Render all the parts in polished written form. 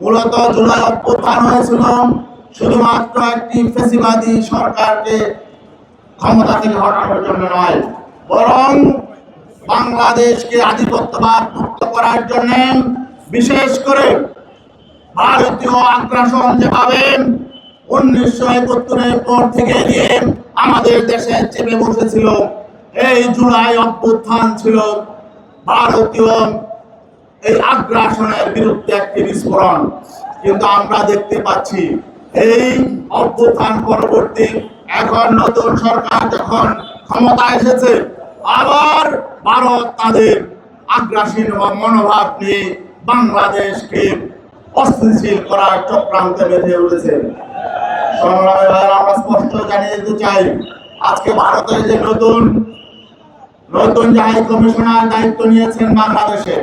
মূলত জুলাই অভ্যুত্থান হয়েছিল শুধুমাত্র একটি ফ্যাসিবাদী সরকারকে ক্ষমতা থেকে হটানোর জন্য নয়, বরং বাংলাদেশকে আধিপত্যবাদ মুক্ত করার জন্য, বিশেষ করে ভারতীয় আগ্রাসন যেভাবে 1971 পর থেকে নিয়ে আমাদের দেশে চেপে বসেছিল, এই জুলাই অভ্যুত্থান ছিল ভারতীয় এই আগ্রাসনের বিরুদ্ধে একটি বিস্ফোরণ। কিন্তু আমরা দেখতে পাচ্ছি এই অভ্যুত্থান পরবর্তী এখন নতুন সরকার যখন ক্ষমতা এসেছে, আবার ভারত তাদের আগ্রাসী মনোভাব নিয়ে বাংলাদেশকে অস্থিতিশীল করার চক্রান্তে বেঁধে উঠেছে। আমরা স্পষ্ট জানিয়ে দিতে চাই, আজকে ভারতের যে নতুন হাই কমিশনার দায়িত্ব নিয়েছেন বাংলাদেশে,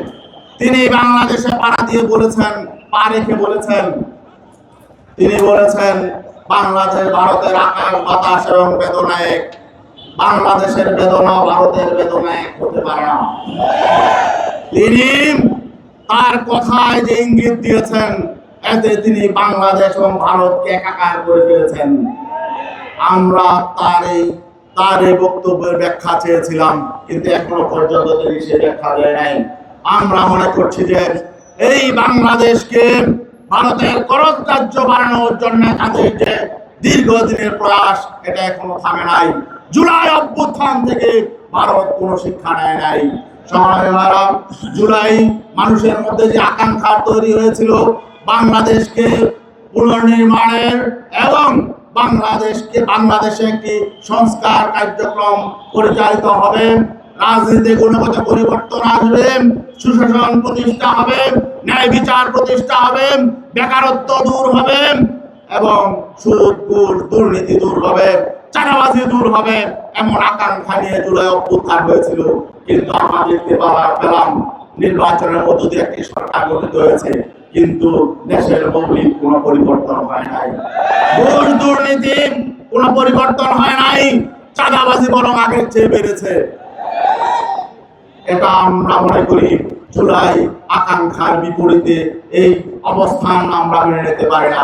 তিনি বাংলাদেশে পাড়া দিয়ে বলেছেন, পা রেখে বলেছেন, তিনি বলেছেন বাংলাদেশ ভারতের আকাশ বাতাস এবং বেদনা এক, বাংলাদেশের বেদনা ভারতের বেদনা এক হতে পারে না। তিনি তার কথায় যে ইঙ্গিত দিয়েছেন, এতে তিনি বাংলাদেশ এবং ভারতকে একাকার করে ফেলেছেন। আমরা তার এই বক্তব্যের ব্যাখ্যা চেয়েছিলাম, কিন্তু এখনো পর্যন্ত তিনি সে ব্যাখ্যা দেয় নাই। আমরা মনে করছি যে এই বাংলাদেশকে ভারতের কররাজ্য বানানোর জন্য তাদের যে দীর্ঘদিনের প্রয়াস, এটা এখনো থামে নাই। জুলাই অভ্যুত্থান থেকে ভারত কোনো শিক্ষা নেয় নাই। জুলাই মানুষের মধ্যে যে আকাঙ্ক্ষা তৈরি হয়েছিল বাংলাদেশকে পুনর্নির্মাণের এবং বাংলাদেশে একটি সংস্কার কার্যক্রম পরিচালিত হবে, রাজনীতিতে গুণগত পরিবর্তন আসবে, সুশাসন প্রতিষ্ঠা হবে, ন্যায় বিচার প্রতিষ্ঠা হবে, বেকারত্ব দূর হবে এবং সুদ ঘুষ দুর্নীতি দূর হবে, চাঁদাবাজি দূর হবে, এমন আকাঙ্ক্ষা নিয়ে জুলাই অভ্যুত্থান হয়েছিল। কিন্তু আমরা দেখতে পেলাম নির্বাচনের মধ্য দিয়ে একটি সরকার গঠিত হয়েছে, কিন্তু দেশের মৌলিক কোনো পরিবর্তন হয় নাই। ঘুষ দুর্নীতি কোনো পরিবর্তন হয় নাই, চাঁদাবাজি বরং আগের চেয়ে বেড়েছে। এটা আমরা মনে করি জুলাই আকাঙ্ক্ষার বিপরীতে এই অবস্থান আমরা মেনে নিতে পারি না।